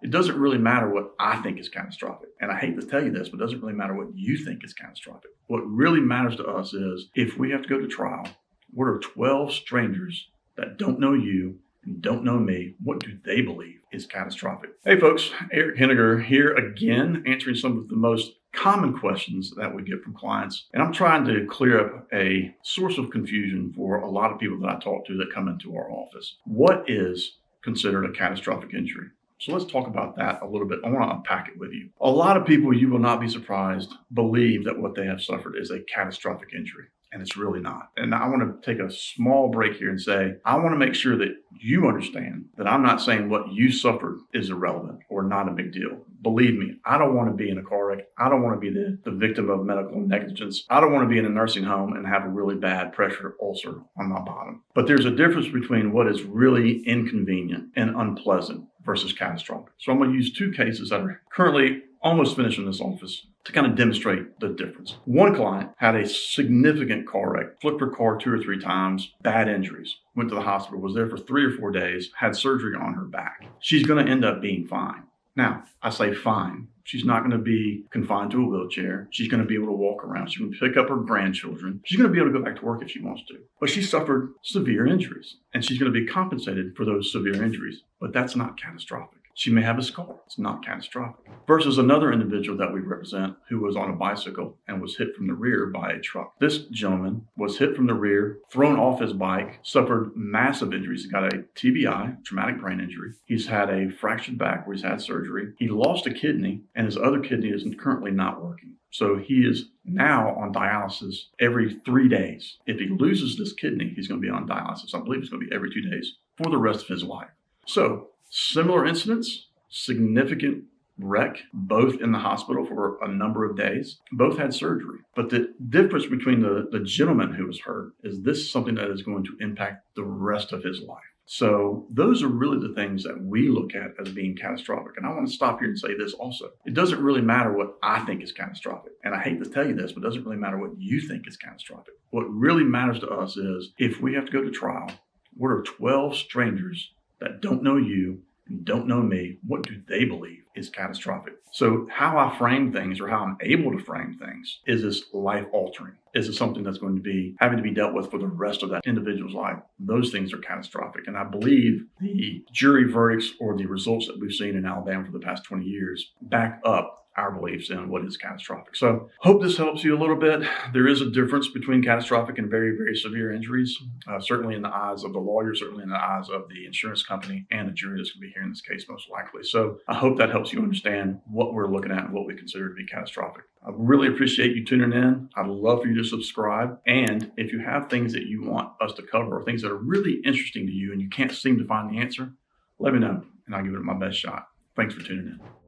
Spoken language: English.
It doesn't really matter what I think is catastrophic. And I hate to tell you this, but it doesn't really matter what you think is catastrophic. What really matters to us is if we have to go to trial, what are 12 strangers that don't know you and don't know me, what do they believe is catastrophic? Hey folks, Erik Heninger here again, answering some of the most common questions that we get from clients. And I'm trying to clear up a source of confusion for a lot of people that I talk to that come into our office. What is considered a catastrophic injury? So let's talk about that a little bit. I want to unpack it with you. A lot of people, you will not be surprised, believe that what they have suffered is a catastrophic injury. And it's really not. And I want to take a small break here and say, I want to make sure that you understand that I'm not saying what you suffered is irrelevant or not a big deal. Believe me, I don't want to be in a car wreck. I don't want to be the victim of medical negligence. I don't want to be in a nursing home and have a really bad pressure ulcer on my bottom. But there's a difference between what is really inconvenient and unpleasant versus catastrophic. So I'm going to use two cases that are currently almost finished in this office to kind of demonstrate the difference. One client had a significant car wreck, flipped her car 2 or 3 times, bad injuries, went to the hospital, was there for 3 or 4 days, had surgery on her back. She's going to end up being fine. Now, I say fine. She's not going to be confined to a wheelchair. She's going to be able to walk around. She can pick up her grandchildren. She's going to be able to go back to work if she wants to. But she suffered severe injuries, and she's going to be compensated for those severe injuries. But that's not catastrophic. She may have a scar. It's not catastrophic. Versus another individual that we represent who was on a bicycle and was hit from the rear by a truck. This gentleman was hit from the rear, thrown off his bike, suffered massive injuries. He got a TBI, traumatic brain injury. He's had a fractured back where he's had surgery. He lost a kidney, and his other kidney is currently not working. So he is now on dialysis every 3 days. If he loses this kidney, he's going to be on dialysis. I believe it's going to be every 2 days for the rest of his life. So similar incidents, significant wreck, both in the hospital for a number of days, both had surgery. But the difference between the gentleman who was hurt is this is something that is going to impact the rest of his life. So those are really the things that we look at as being catastrophic. And I want to stop here and say this also. It doesn't really matter what I think is catastrophic. And I hate to tell you this, but it doesn't really matter what you think is catastrophic. What really matters to us is if we have to go to trial, what are 12 strangers that don't know you and don't know me, what do they believe is catastrophic? So how I frame things or how I'm able to frame things, is this life altering? Is it something that's going to be having to be dealt with for the rest of that individual's life? Those things are catastrophic. And I believe the jury verdicts or the results that we've seen in Alabama for the past 20 years back up our beliefs in what is catastrophic. So hope this helps you a little bit. There is a difference between catastrophic and very, very severe injuries, certainly in the eyes of the lawyer, certainly in the eyes of the insurance company and the jury that's going to be hearing this case most likely. So I hope that helps you understand what we're looking at and what we consider to be catastrophic. I really appreciate you tuning in. I'd love for you to subscribe. And if you have things that you want us to cover or things that are really interesting to you and you can't seem to find the answer, let me know and I'll give it my best shot. Thanks for tuning in.